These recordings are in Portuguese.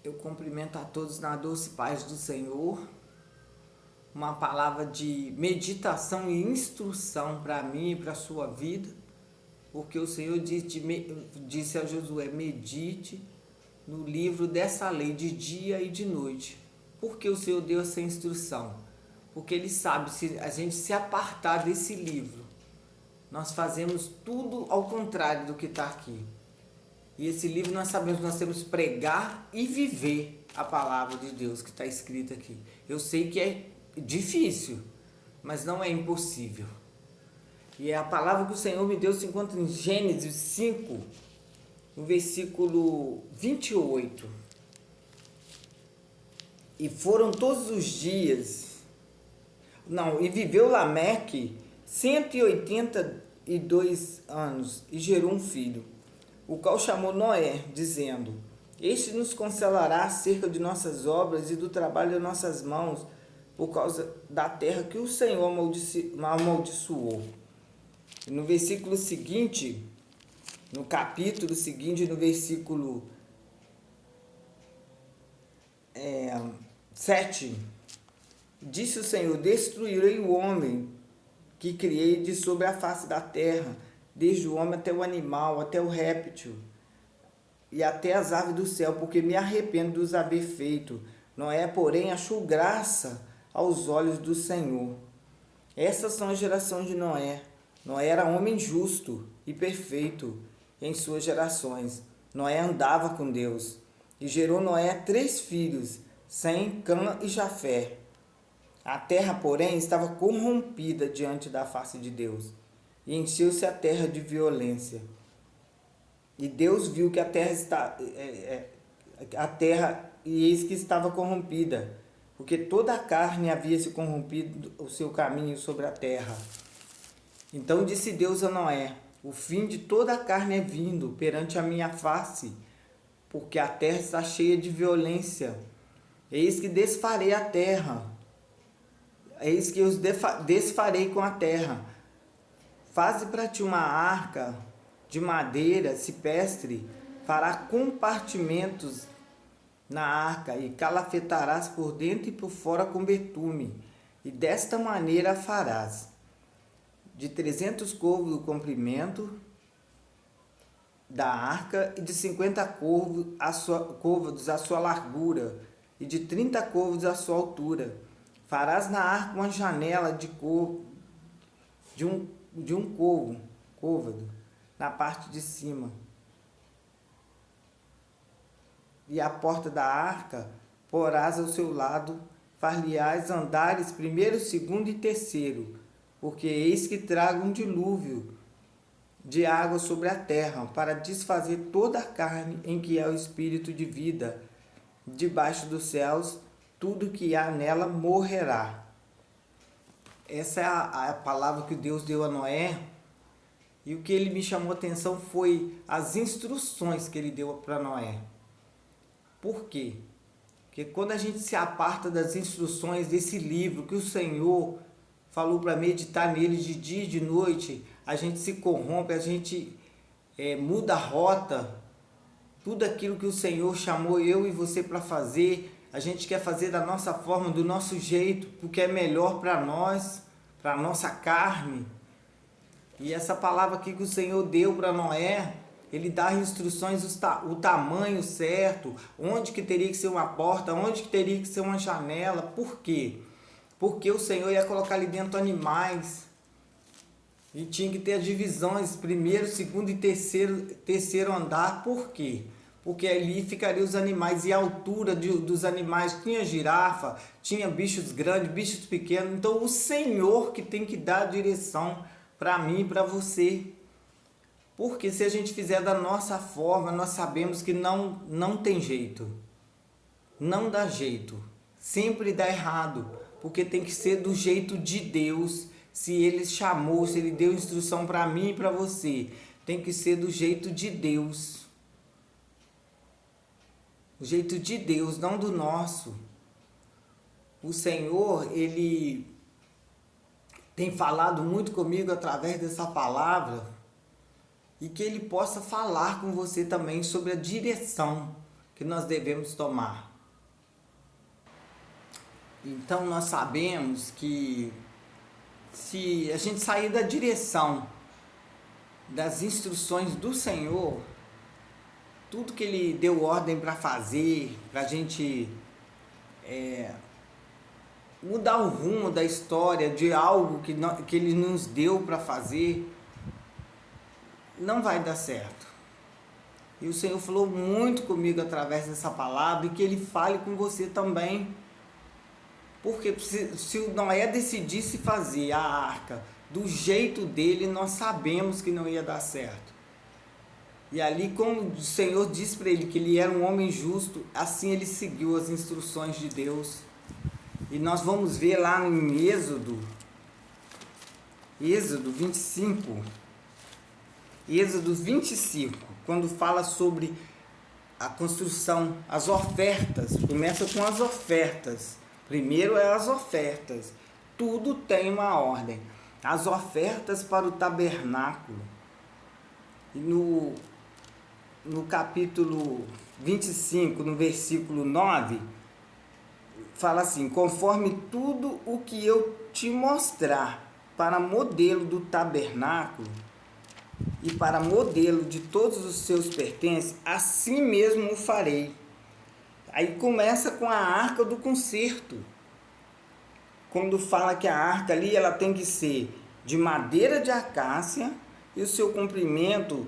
Eu cumprimento a todos na doce paz do Senhor. Uma palavra de meditação e instrução para mim e para a sua vida, porque o Senhor disse a Josué: medite no livro dessa lei de dia e de noite. Por que o Senhor deu essa instrução? Porque Ele sabe, se a gente se apartar desse livro, nós fazemos tudo ao contrário do que está aqui. E esse livro nós sabemos que nós temos que pregar e viver a palavra de Deus que está escrita aqui. Eu sei que é difícil, mas não é impossível. E a palavra que o Senhor me deu se encontra em Gênesis 5, no versículo 28. E foram todos os dias... e viveu Lameque 182 anos e gerou um filho, o qual chamou Noé, dizendo: este nos consolará acerca de nossas obras e do trabalho de nossas mãos, por causa da terra que o Senhor amaldiçoou. E no versículo seguinte, no capítulo seguinte, no versículo 7, disse o Senhor: destruirei o homem que criei de sobre a face da terra, desde o homem até o animal, até o réptil, e até as aves do céu, porque me arrependo de os haver feito. Noé, porém, achou graça aos olhos do Senhor. Essas são as gerações de Noé. Noé era homem justo e perfeito em suas gerações. Noé andava com Deus. E gerou Noé 3 filhos, Sem, Cã e Jafé. A terra, porém, estava corrompida diante da face de Deus, e encheu-se a terra de violência. E Deus viu que a terra, e eis que estava corrompida, porque toda a carne havia se corrompido o seu caminho sobre a terra. Então disse Deus a Noé: o fim de toda a carne é vindo perante a minha face, porque a terra está cheia de violência. Eis que desfarei a terra, eis que os desfarei com a terra. Faze para ti uma arca de madeira cipestre, fará compartimentos na arca, e calafetarás por dentro e por fora com betume, e desta maneira farás: de 300 côvados o comprimento da arca, e de 50 côvados a sua largura, e de 30 côvados a sua altura. Farás na arca uma janela de um côvado na parte de cima. E a porta da arca porás ao seu lado, far-lhe-ás andares primeiro, segundo e terceiro, porque eis que trago um dilúvio de água sobre a terra, para desfazer toda a carne em que é o espírito de vida. Debaixo dos céus, tudo que há nela morrerá. Essa é a palavra que Deus deu a Noé. E o que ele me chamou a atenção foi as instruções que ele deu para Noé. Por quê? Porque quando a gente se aparta das instruções desse livro, que o Senhor falou para meditar nele de dia e de noite, a gente se corrompe, a gente muda a rota. Tudo aquilo que o Senhor chamou eu e você para fazer, a gente quer fazer da nossa forma, do nosso jeito, porque é melhor para nós, para a nossa carne. E essa palavra aqui que o Senhor deu para Noé, ele dá instruções, o tamanho certo, onde que teria que ser uma porta, onde que teria que ser uma janela. Por quê? Porque o Senhor ia colocar ali dentro animais, e tinha que ter as divisões, primeiro, segundo e terceiro andar. Por quê? Porque ali ficariam os animais, e a altura dos animais, tinha girafa, tinha bichos grandes, bichos pequenos. Então o Senhor que tem que dar a direção para mim e para você. Porque se a gente fizer da nossa forma, nós sabemos que não tem jeito. Não dá jeito. Sempre dá errado. Porque tem que ser do jeito de Deus. Se Ele chamou, se Ele deu instrução para mim e para você, tem que ser do jeito de Deus. O jeito de Deus, não do nosso. O Senhor, Ele tem falado muito comigo através dessa palavra, e que Ele possa falar com você também sobre a direção que nós devemos tomar. Então nós sabemos que se a gente sair da direção das instruções do Senhor, tudo que Ele deu ordem para fazer, para a gente mudar o rumo da história de algo que Ele nos deu para fazer, não vai dar certo. E o Senhor falou muito comigo através dessa palavra, e que Ele fale com você também. Porque se o Noé decidisse fazer a arca do jeito dele, nós sabemos que não ia dar certo. E ali, como o Senhor disse para ele que ele era um homem justo, assim ele seguiu as instruções de Deus. E nós vamos ver lá em Êxodo 25, quando fala sobre a construção, as ofertas. Começa com as ofertas. Primeiro é as ofertas. Tudo tem uma ordem. As ofertas para o tabernáculo. E no capítulo 25, no versículo 9, fala assim: conforme tudo o que eu te mostrar para modelo do tabernáculo e para modelo de todos os seus pertences, assim mesmo o farei. Aí começa com a arca do concerto. Quando fala que a arca ali, ela tem que ser de madeira de acácia, e o seu comprimento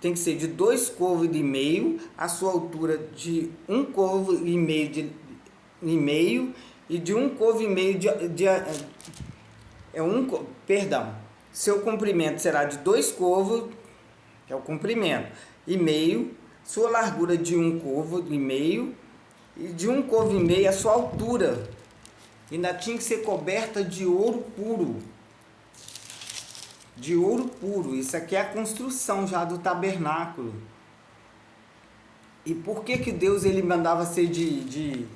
tem que ser de 2 côvados e meio, a sua altura de 1 côvado e meio e de 1 côvado e meio seu comprimento será de 2 côvados, que é o comprimento, e meio, sua largura de 1 côvado e meio, e de 1 côvado e meio a sua altura. Ainda tinha que ser coberta de ouro puro. De ouro puro. Isso aqui é a construção já do tabernáculo. E por que Deus ele mandava ser de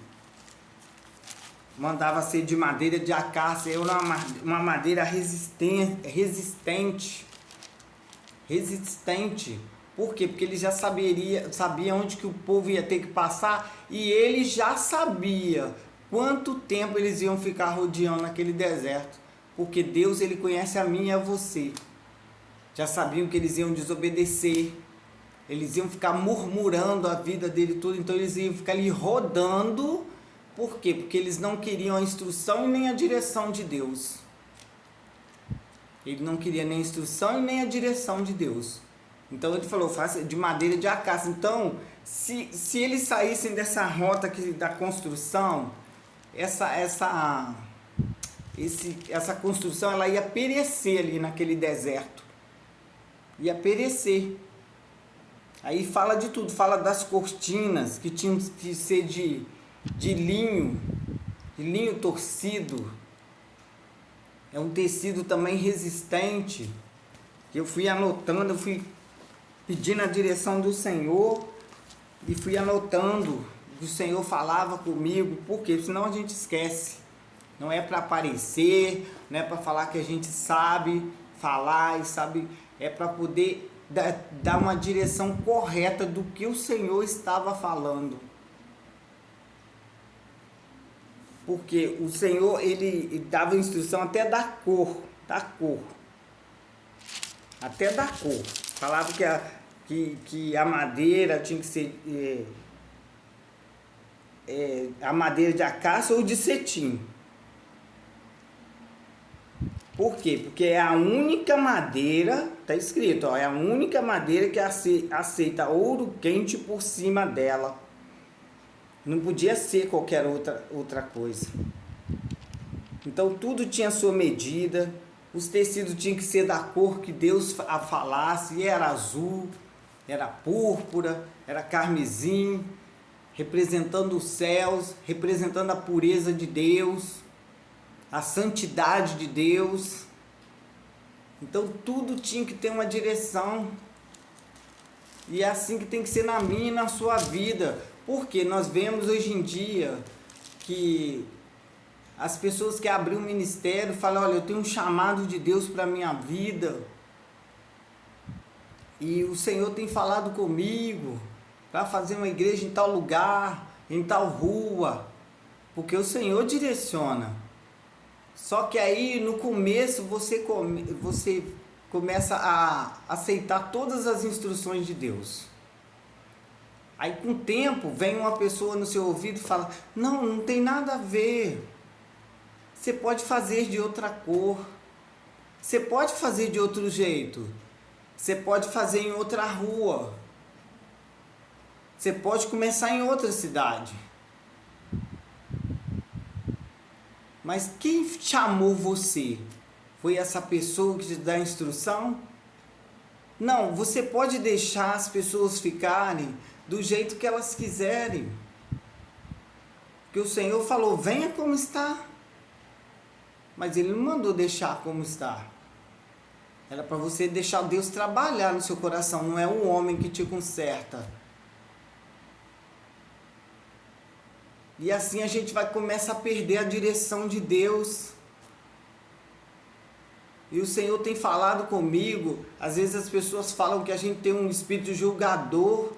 madeira de acácia? Era uma madeira resistente. Por quê? Porque ele já sabia onde que o povo ia ter que passar, e ele já sabia quanto tempo eles iam ficar rodeando aquele deserto. Porque Deus, ele conhece a mim e a você. Já sabiam que eles iam desobedecer, eles iam ficar murmurando a vida dele tudo, então eles iam ficar ali rodando. Por quê? Porque eles não queriam a instrução e nem a direção de Deus. Ele não queria nem a instrução e nem a direção de Deus. Então ele falou, faça de madeira de acácia. Então, se eles saíssem dessa rota aqui da construção, essa construção ela ia perecer ali naquele deserto. Ia perecer. Aí fala de tudo, fala das cortinas que tinham que ser de linho torcido. É um tecido também resistente. Eu fui anotando, eu fui pedindo a direção do Senhor e fui anotando o que o Senhor falava comigo, porque senão a gente esquece. Não é para aparecer, não é para falar que a gente sabe falar e sabe, é para poder dar uma direção correta do que o Senhor estava falando. Porque o Senhor, ele dava instrução até da cor. Até da cor. Falava que a madeira tinha que ser a madeira de acácia ou de cetim. Por quê? Porque é a única madeira, está escrito, é a única madeira que aceita ouro quente por cima dela. Não podia ser qualquer outra coisa. Então tudo tinha sua medida, os tecidos tinham que ser da cor que Deus falasse, e era azul, era púrpura, era carmesim, representando os céus, representando a pureza de Deus, a santidade de Deus. Então tudo tinha que ter uma direção. E é assim que tem que ser na minha e na sua vida. Porque nós vemos hoje em dia que as pessoas que abriram um ministério falam, olha, eu tenho um chamado de Deus para a minha vida. E o Senhor tem falado comigo para fazer uma igreja em tal lugar, em tal rua, porque o Senhor direciona. Só que aí no começo você começa a aceitar todas as instruções de Deus. Aí com o tempo vem uma pessoa no seu ouvido e fala: não tem nada a ver. Você pode fazer de outra cor. Você pode fazer de outro jeito. Você pode fazer em outra rua. Você pode começar em outra cidade. Mas quem chamou você? Foi essa pessoa que te dá a instrução? Não, você pode deixar as pessoas ficarem do jeito que elas quiserem. Porque o Senhor falou: venha como está. Mas Ele não mandou deixar como está. Era para você deixar Deus trabalhar no seu coração. Não é um homem que te conserta. E assim a gente vai começar a perder a direção de Deus. E o Senhor tem falado comigo. Às vezes as pessoas falam que a gente tem um espírito julgador.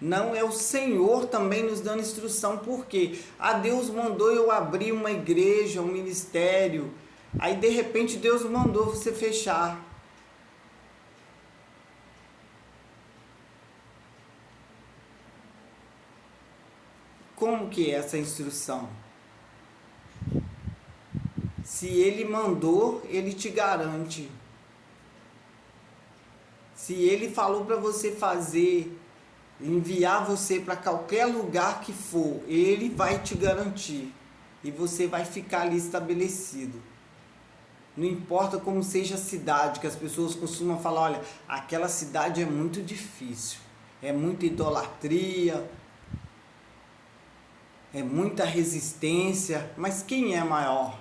Não, é o Senhor também nos dando instrução. Por quê? Deus mandou eu abrir uma igreja, um ministério. Aí de repente Deus mandou você fechar. Como que é essa instrução? Se Ele mandou, Ele te garante. Se Ele falou para você fazer, enviar você para qualquer lugar que for, Ele vai te garantir. E você vai ficar ali estabelecido. Não importa como seja a cidade, que as pessoas costumam falar: olha, aquela cidade é muito difícil. É muita idolatria. É muita resistência, mas quem é maior?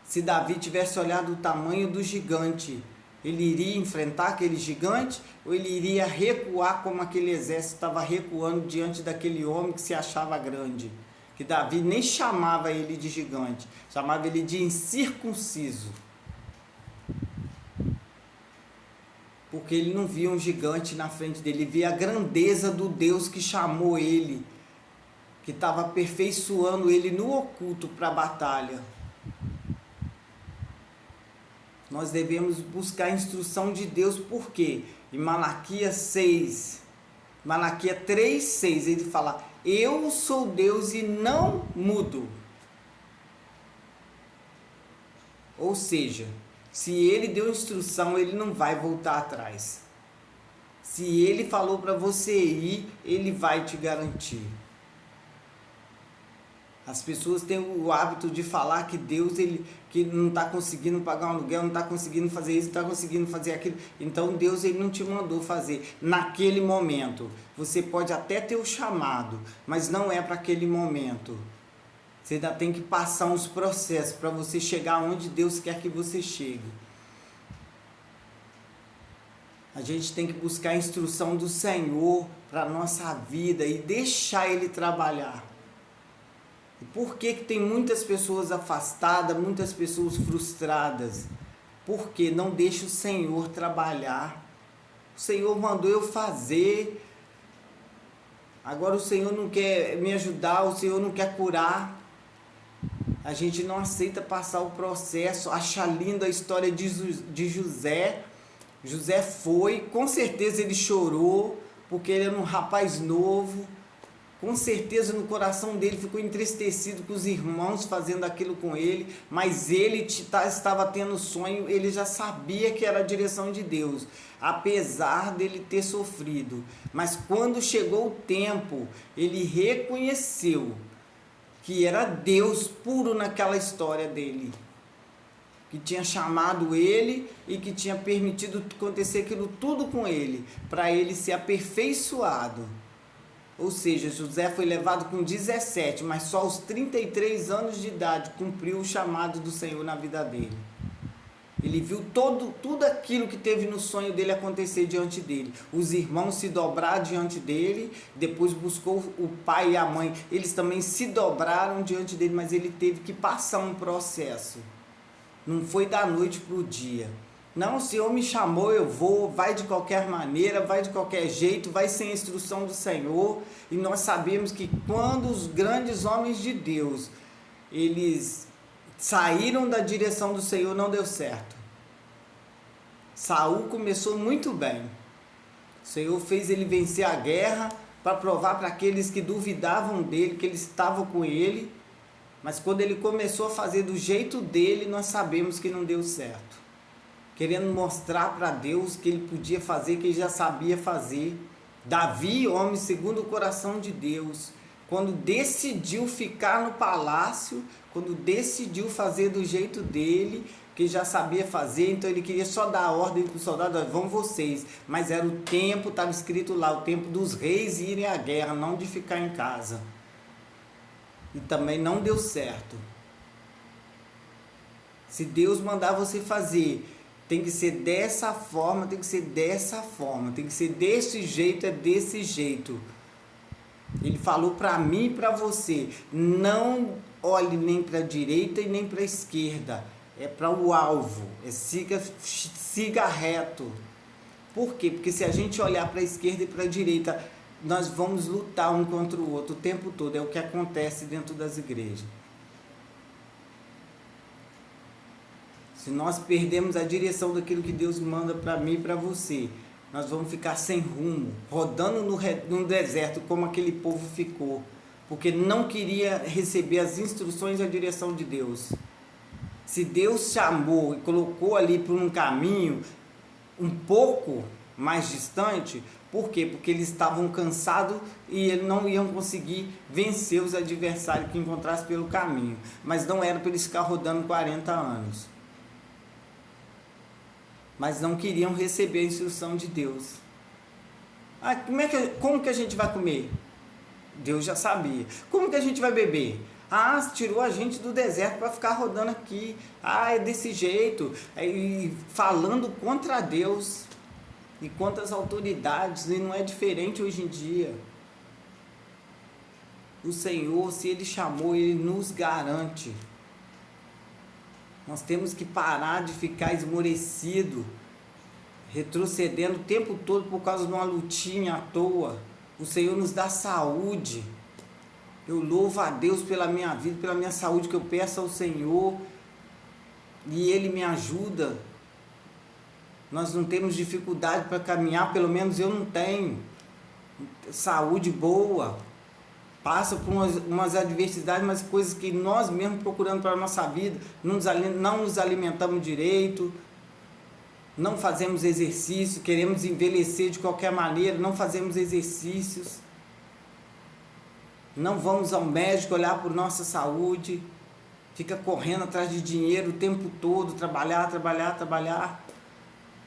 Se Davi tivesse olhado o tamanho do gigante, ele iria enfrentar aquele gigante ou ele iria recuar como aquele exército estava recuando diante daquele homem que se achava grande? Que Davi nem chamava ele de gigante, chamava ele de incircunciso. Porque ele não via um gigante na frente dele, ele via a grandeza do Deus que chamou ele, que estava aperfeiçoando ele no oculto para a batalha. Nós devemos buscar a instrução de Deus, por quê? Em Malaquias 3:6, ele fala: eu sou Deus e não mudo. Ou seja, se Ele deu instrução, Ele não vai voltar atrás. Se Ele falou para você ir, Ele vai te garantir. As pessoas têm o hábito de falar que Deus que não está conseguindo pagar um aluguel, não está conseguindo fazer isso, não está conseguindo fazer aquilo. Então Deus não te mandou fazer naquele momento. Você pode até ter o chamado, mas não é para aquele momento. Você ainda tem que passar uns processos para você chegar onde Deus quer que você chegue. A gente tem que buscar a instrução do Senhor para a nossa vida e deixar Ele trabalhar. E por que tem muitas pessoas afastadas, muitas pessoas frustradas? Porque não deixa o Senhor trabalhar. O Senhor mandou eu fazer. Agora o Senhor não quer me ajudar, o Senhor não quer curar. A gente não aceita passar o processo. Acha linda a história de José. José foi, com certeza ele chorou, porque ele era um rapaz novo. Com certeza no coração dele ficou entristecido com os irmãos fazendo aquilo com ele, mas ele estava tendo sonho, ele já sabia que era a direção de Deus, apesar dele ter sofrido. Mas quando chegou o tempo, ele reconheceu que era Deus puro naquela história dele, que tinha chamado ele e que tinha permitido acontecer aquilo tudo com ele, para ele ser aperfeiçoado. Ou seja, José foi levado com 17, mas só aos 33 anos de idade cumpriu o chamado do Senhor na vida dele. Ele viu tudo aquilo que teve no sonho dele acontecer diante dele. Os irmãos se dobraram diante dele, depois buscou o pai e a mãe. Eles também se dobraram diante dele, mas ele teve que passar um processo. Não foi da noite para o dia. Não, o Senhor me chamou, eu vou, vai de qualquer maneira, vai de qualquer jeito, vai sem a instrução do Senhor. E nós sabemos que quando os grandes homens de Deus, eles saíram da direção do Senhor, não deu certo. Saul começou muito bem. O Senhor fez ele vencer a guerra para provar para aqueles que duvidavam dele, que eles estavam com ele. Mas quando ele começou a fazer do jeito dele, nós sabemos que não deu certo. Querendo mostrar para Deus que ele podia fazer, que ele já sabia fazer. Davi, homem segundo o coração de Deus, quando decidiu ficar no palácio, quando decidiu fazer do jeito dele, que já sabia fazer, então ele queria só dar ordem para os soldados, vão vocês. Mas era o tempo, estava escrito lá, o tempo dos reis irem à guerra, não de ficar em casa. E também não deu certo. Se Deus mandar você fazer, tem que ser dessa forma, tem que ser dessa forma, tem que ser desse jeito, é desse jeito. Ele falou para mim e para você, não olhe nem para a direita e nem para a esquerda, é para o alvo, siga reto. Por quê? Porque se a gente olhar para a esquerda e para a direita, nós vamos lutar um contra o outro o tempo todo, é o que acontece dentro das igrejas. Se nós perdemos a direção daquilo que Deus manda para mim e para você, nós vamos ficar sem rumo, rodando no deserto como aquele povo ficou, porque não queria receber as instruções e a direção de Deus. Se Deus chamou e colocou ali por um caminho um pouco mais distante, por quê? Porque eles estavam cansados e eles não iam conseguir vencer os adversários que encontrassem pelo caminho. Mas não era para eles ficar rodando 40 anos. Mas não queriam receber a instrução de Deus. Ah, como que a gente vai comer? Deus já sabia. Como que a gente vai beber? Ah, tirou a gente do deserto para ficar rodando aqui. Ah, é desse jeito. E falando contra Deus e contra as autoridades. E não é diferente hoje em dia. O Senhor, se Ele chamou, Ele nos garante. Nós temos que parar de ficar esmorecido, retrocedendo o tempo todo por causa de uma lutinha à toa. O Senhor nos dá saúde. Eu louvo a Deus pela minha vida, pela minha saúde, que eu peço ao Senhor e Ele me ajuda. Nós não temos dificuldade para caminhar, pelo menos eu não tenho. Saúde boa. Passa por umas adversidades, mas coisas que nós mesmos procurando para a nossa vida, não nos alimentamos direito, não fazemos exercício, queremos envelhecer de qualquer maneira, não fazemos exercícios, não vamos ao médico olhar por nossa saúde, fica correndo atrás de dinheiro o tempo todo, trabalhar.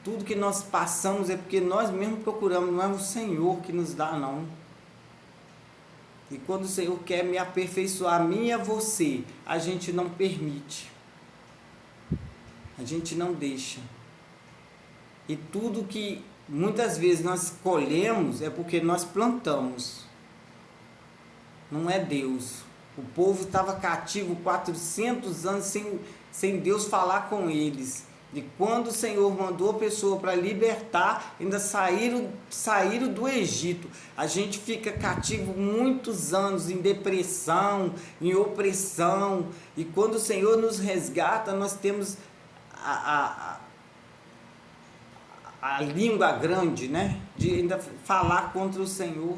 Tudo que nós passamos é porque nós mesmos procuramos, não é o Senhor que nos dá, não. E quando o Senhor quer me aperfeiçoar, a mim e a você, a gente não permite. A gente não deixa. E tudo que muitas vezes nós colhemos é porque nós plantamos. Não é Deus. O povo estava cativo 400 anos sem Deus falar com eles. E quando o Senhor mandou a pessoa para libertar, ainda saíram do Egito. A gente fica cativo muitos anos em depressão, em opressão. E quando o Senhor nos resgata, nós temos a língua grande, né? De ainda falar contra o Senhor.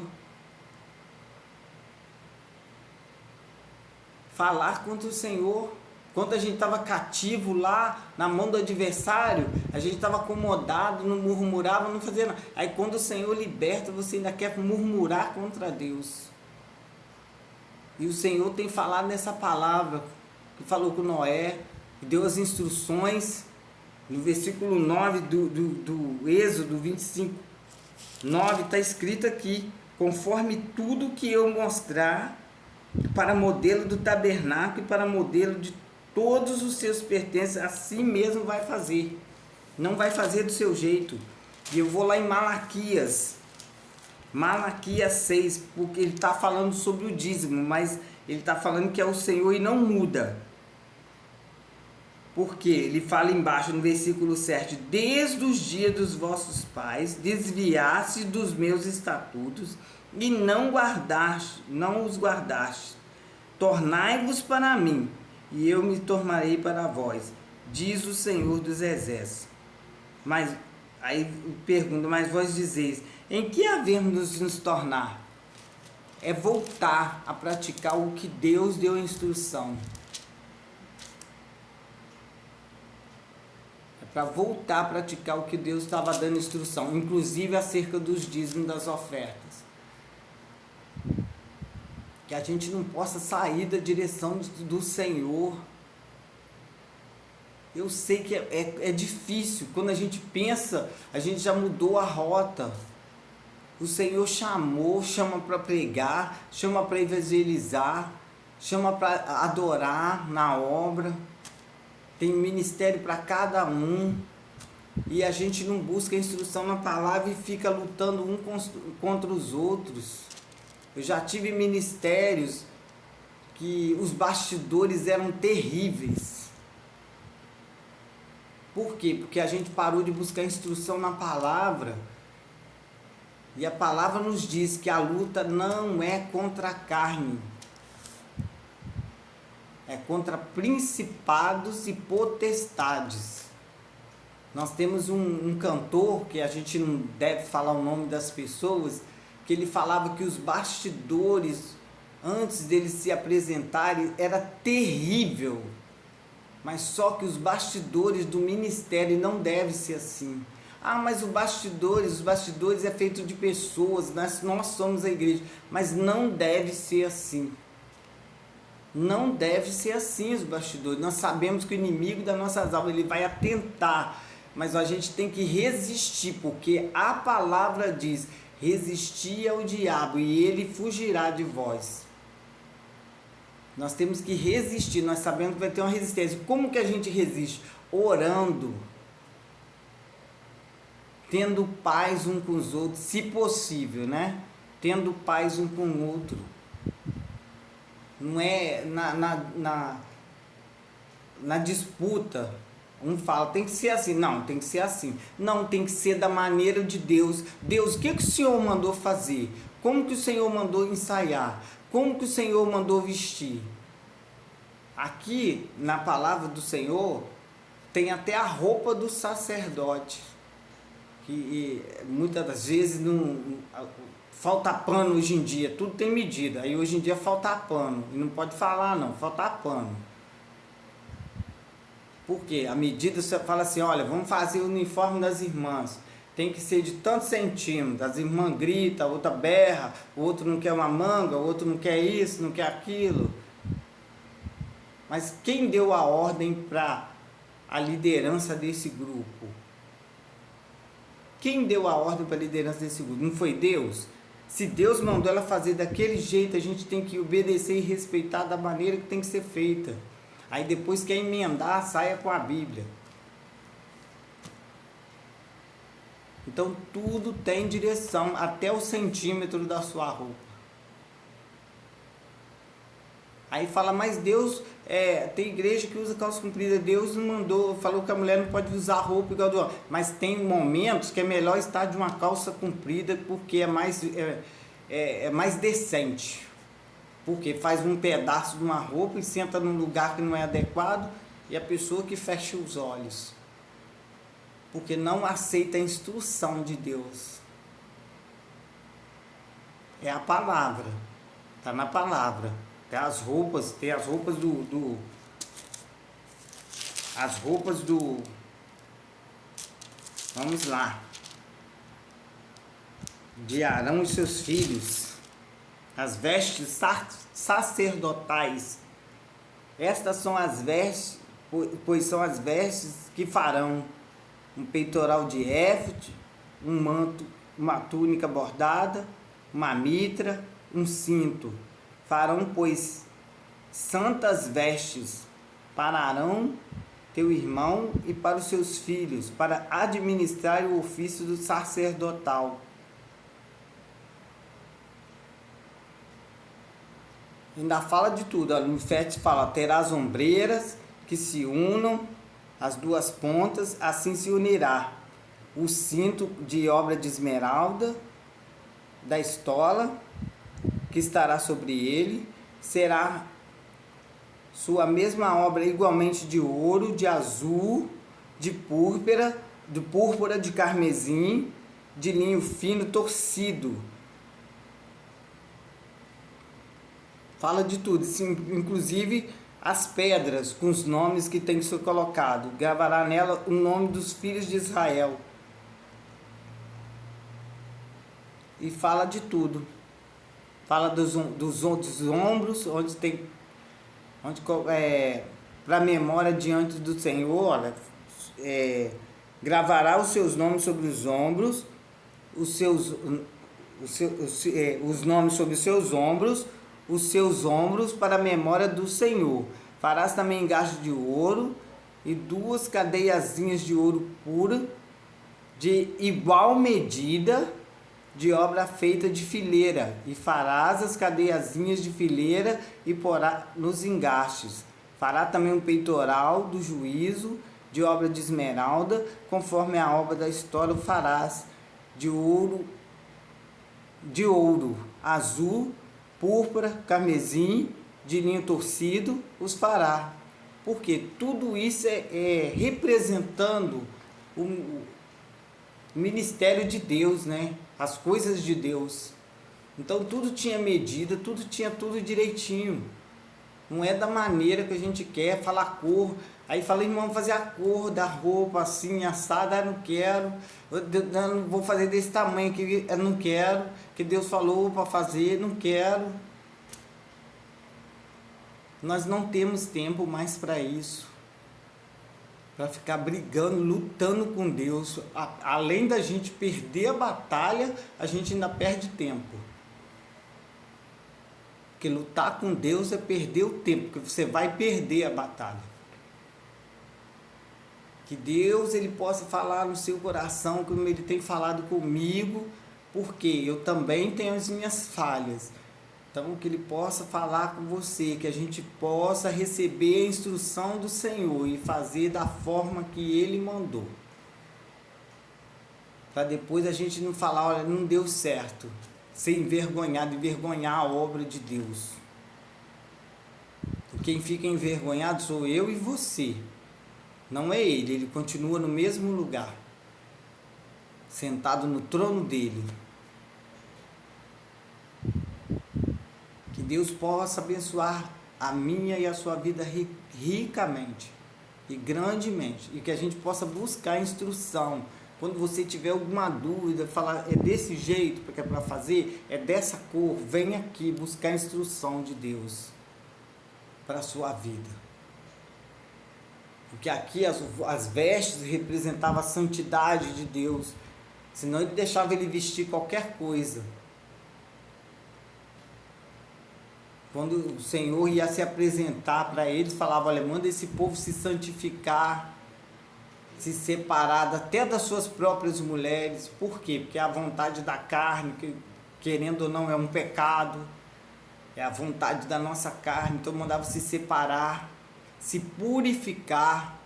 Falar contra o Senhor. Quando a gente estava cativo lá, na mão do adversário, a gente estava acomodado, não murmurava, não fazia nada. Aí quando o Senhor liberta, você ainda quer murmurar contra Deus. E o Senhor tem falado nessa palavra, que falou com Noé, que deu as instruções, no versículo 9 do Êxodo 25, 9, está escrito aqui, conforme tudo que eu mostrar, para modelo do tabernáculo e para modelo de todos os seus pertences, assim mesmo vai fazer. Não vai fazer do seu jeito. E eu vou lá em Malaquias 6, porque ele está falando sobre o dízimo, mas ele está falando que é o Senhor e não muda. Porque ele fala embaixo no versículo 7, desde os dias dos vossos pais, desviaste dos meus estatutos e não os guardaste. Tornai-vos para mim, e eu me tornarei para vós, diz o Senhor dos Exércitos. Mas aí pergunta, mas vós dizeis, em que havemos de nos tornar? É voltar a praticar o que Deus deu a instrução. Para voltar a praticar o que Deus estava dando instrução, inclusive acerca dos dízimos das ofertas. Que a gente não possa sair da direção do Senhor. Eu sei que é difícil, quando a gente pensa, a gente já mudou a rota. O Senhor chama para pregar, chama para evangelizar, chama para adorar na obra. Tem ministério para cada um, e a gente não busca instrução na palavra e fica lutando um contra os outros. Eu já tive ministérios que os bastidores eram terríveis. Por quê? Porque a gente parou de buscar instrução na palavra, e a palavra nos diz que a luta não é contra a carne, é contra principados e potestades. Nós temos um cantor, que a gente não deve falar o nome das pessoas, que ele falava que os bastidores, antes deles se apresentarem, era terrível. Mas só que os bastidores do ministério não devem ser assim. Ah, mas os bastidores é feito de pessoas, nós somos a igreja. Mas não deve ser assim. Não deve ser assim os bastidores. Nós sabemos que o inimigo das nossas almas, ele vai atentar, mas a gente tem que resistir, porque a palavra diz, resistir ao diabo e ele fugirá de vós. Nós temos que resistir, nós sabemos que vai ter uma resistência. Como que a gente resiste? Orando, tendo paz um com os outros, se possível, né? Tendo paz um com o outro. Não é na disputa, um fala, tem que ser assim, não, tem que ser assim, não, tem que ser da maneira de Deus. Deus, o que o Senhor mandou fazer? Como que o Senhor mandou ensaiar? Como que o Senhor mandou vestir? Aqui, na palavra do Senhor, tem até a roupa do sacerdote, que muitas das vezes falta pano hoje em dia, tudo tem medida, aí hoje em dia falta pano, e não pode falar não, falta pano. Por quê? A medida, você fala assim, olha, vamos fazer o uniforme das irmãs, tem que ser de tantos centímetros, as irmãs gritam, a outra berra, o outro não quer uma manga, o outro não quer isso, não quer aquilo. Mas quem deu a ordem para a liderança desse grupo? Quem deu a ordem para a liderança desse grupo? Não foi Deus? Se Deus mandou ela fazer daquele jeito, a gente tem que obedecer e respeitar da maneira que tem que ser feita. Aí depois quer emendar, saia com a Bíblia. Então tudo tem direção, até o centímetro da sua roupa. Aí fala, mas Deus, tem igreja que usa calça comprida, Deus não mandou, falou que a mulher não pode usar roupa igual do homem. Mas tem momentos que é melhor estar de uma calça comprida, porque é mais decente. Porque faz um pedaço de uma roupa e senta num lugar que não é adequado, e a pessoa que fecha os olhos. Porque não aceita a instrução de Deus. É a palavra, está na palavra. Tem as roupas do vamos lá, de Arão e seus filhos, as vestes sacerdotais. Estas são as vestes, pois são as vestes que farão um peitoral de éfode, um manto, uma túnica bordada, uma mitra, um cinto. Farão, pois, santas vestes para Arão, teu irmão, e para os seus filhos, para administrar o ofício do sacerdotal. Ainda fala de tudo. No 7 fala, terás ombreiras que se unam as duas pontas, assim se unirá o cinto de obra de esmeralda da estola que estará sobre ele, será sua mesma obra igualmente de ouro, de azul, de púrpura, de carmesim, de linho fino torcido. Fala de tudo, inclusive as pedras com os nomes que tem que ser colocado. Gravará nela o nome dos filhos de Israel. E fala de tudo. Fala dos ombros, para memória diante do Senhor, olha, gravará os seus nomes sobre os ombros, os nomes sobre os seus ombros para a memória do Senhor. Farás também engaste de ouro e 2 cadeiazinhas de ouro pura, de igual medida, de obra feita de fileira, e farás as cadeiazinhas de fileira e porá nos engastes. Fará também um peitoral do juízo, de obra de esmeralda, conforme a obra da história o farás, de ouro, azul, púrpura, carmesim, de linho torcido, os fará. Porque tudo isso é representando o ministério de Deus, né? As coisas de Deus. Então tudo tinha medida, tinha tudo direitinho. Não é da maneira que a gente quer, falar cor. Aí fala, irmão, fazer a cor da roupa assim, assada, eu não quero. Eu não vou fazer desse tamanho aqui, eu não quero. Que Deus falou para fazer, não quero. Nós não temos tempo mais para isso. Para ficar brigando, lutando com Deus. Além da gente perder a batalha, a gente ainda perde tempo. Porque lutar com Deus é perder o tempo, porque você vai perder a batalha. Que Deus ele possa falar no seu coração, como Ele tem falado comigo, porque eu também tenho as minhas falhas. Então, que Ele possa falar com você, que a gente possa receber a instrução do Senhor e fazer da forma que Ele mandou. Para depois a gente não falar, olha, não deu certo. Ser envergonhado, envergonhar a obra de Deus. Quem fica envergonhado sou eu e você. Não é ele continua no mesmo lugar. Sentado no trono dele. Que Deus possa abençoar a minha e a sua vida ricamente e grandemente. E que a gente possa buscar instrução. Quando você tiver alguma dúvida, falar, é desse jeito que é para fazer, é dessa cor, vem aqui buscar a instrução de Deus para a sua vida. Porque aqui as vestes representavam a santidade de Deus, senão ele deixava ele vestir qualquer coisa. Quando o Senhor ia se apresentar para eles, falava, olha, manda esse povo se santificar, se separar até das suas próprias mulheres. Por quê? Porque é a vontade da carne, que querendo ou não é um pecado, é a vontade da nossa carne. Então mandava se separar, se purificar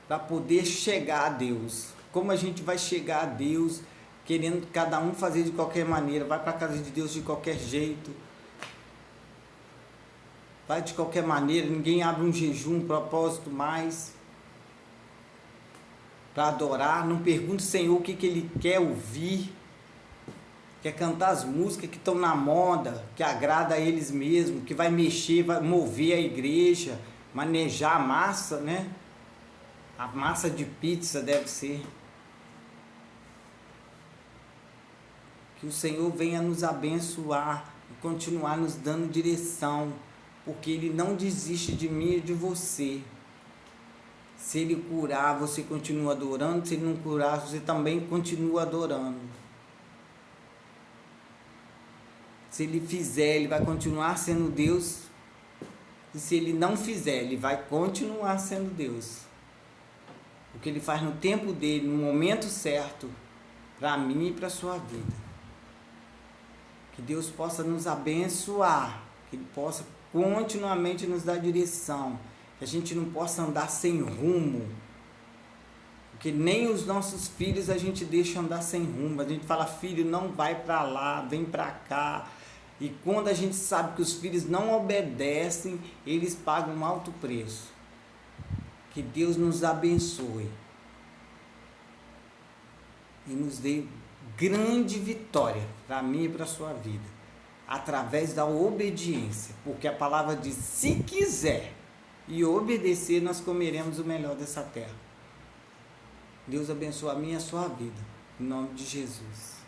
para poder chegar a Deus. Como a gente vai chegar a Deus querendo cada um fazer de qualquer maneira, vai para a casa de Deus de qualquer jeito, vai de qualquer maneira, ninguém abre um jejum, um propósito mais para adorar, não pergunta ao Senhor o que Ele quer ouvir, quer cantar as músicas que estão na moda, que agrada a eles mesmos, que vai mexer, vai mover a igreja, manejar a massa, né? A massa de pizza deve ser. Que o Senhor venha nos abençoar e continuar nos dando direção, porque Ele não desiste de mim e de você. Se Ele curar, você continua adorando. Se Ele não curar, você também continua adorando. Se Ele fizer, Ele vai continuar sendo Deus. E se Ele não fizer, Ele vai continuar sendo Deus. O que Ele faz no tempo dele, no momento certo, para mim e para a sua vida. Que Deus possa nos abençoar. Que Ele possa continuamente nos dar direção. que a gente não possa andar sem rumo, porque nem os nossos filhos a gente deixa andar sem rumo. A gente fala, filho, não vai para lá, vem para cá. E quando a gente sabe que os filhos não obedecem, eles pagam um alto preço. Que Deus nos abençoe e nos dê grande vitória para mim e para a sua vida, através da obediência, porque a palavra diz, se quiser e obedecer, nós comeremos o melhor dessa terra. Deus abençoe a minha e a sua vida, em nome de Jesus.